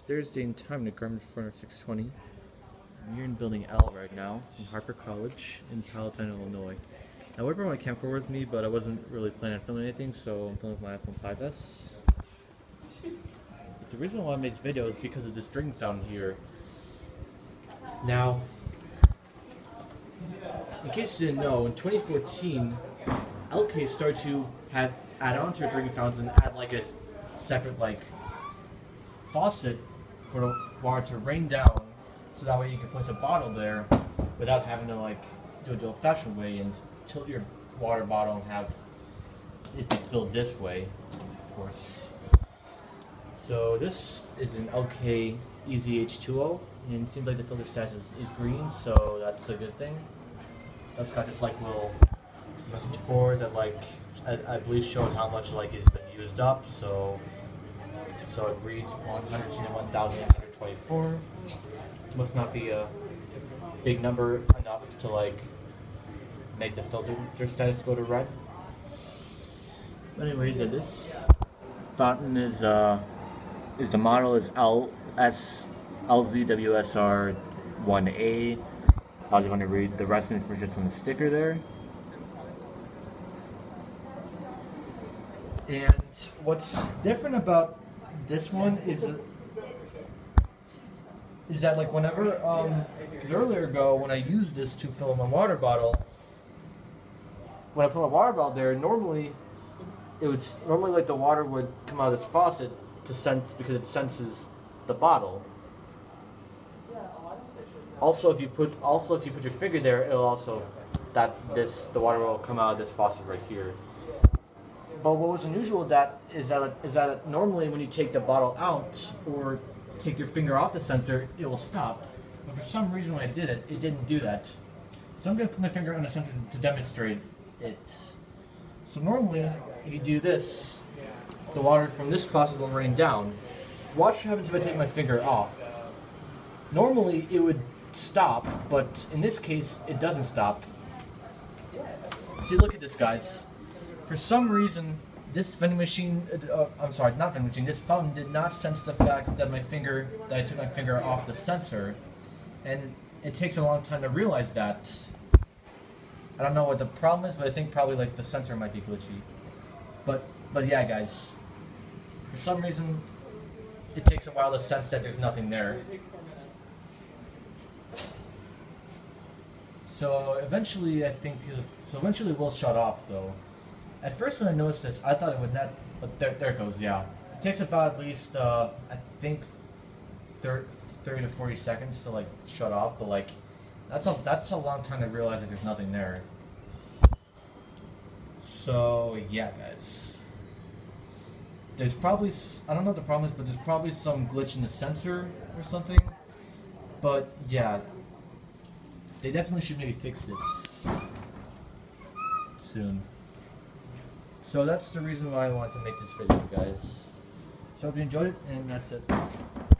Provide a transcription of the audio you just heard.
Thursday in time to Garmin Forerunner 620. I'm here in Building L right now in Harper College in Palatine, Illinois. Now, I would bring my camcorder with me, but I wasn't really planning on filming anything, so I'm filming with my iPhone 5S. But the reason why I made this video is because of this drinking fountain here. Now, in case you didn't know, in 2014, Elkay started to add on to their drinking fountains and add like a separate faucet for the water to rain down, so that way you can place a bottle there without having to do it the old-fashioned way and tilt your water bottle and have it be filled this way, of course. So this is an Elkay ezH2O, and it seems like the filter status is green, so that's a good thing. That's got this little message board that I believe shows how much has been used up. So it reads 101,824. Must not be a big number enough to make the filter status go to red. But anyways, this fountain is the model is LZWSR 1A. I was going to read the rest of the information on the sticker there. And what's different about this one is that whenever because earlier ago when I used this to fill my water bottle, when I put my water bottle there, normally the water would come out of this faucet because it senses the bottle. Also, if you put your finger there, it'll the water will come out of this faucet right here. But what was unusual with that is that normally when you take the bottle out or take your finger off the sensor, it will stop. But for some reason when I did it, it didn't do that. So I'm going to put my finger on the sensor to demonstrate it. So normally, if you do this, the water from this faucet will rain down. Watch what happens if I take my finger off. Normally it would stop, but in this case it doesn't stop. See, look at this, guys. For some reason, this vending machine, this fountain did not sense the fact that I took my finger off the sensor, and it takes a long time to realize that. I don't know what the problem is, but I think probably the sensor might be glitchy. But yeah, guys, for some reason, it takes a while to sense that there's nothing there. So eventually, eventually we'll shut off though. At first when I noticed this, I thought it would not, but there it goes, yeah. It takes about at least, I think, 30 to 40 seconds to shut off, but that's a long time to realize that there's nothing there. So yeah, guys. There's probably, I don't know what the problem is, but there's probably some glitch in the sensor or something. But yeah, they definitely should maybe fix this soon. So that's the reason why I wanted to make this video, guys. So hope you enjoyed it, and that's it.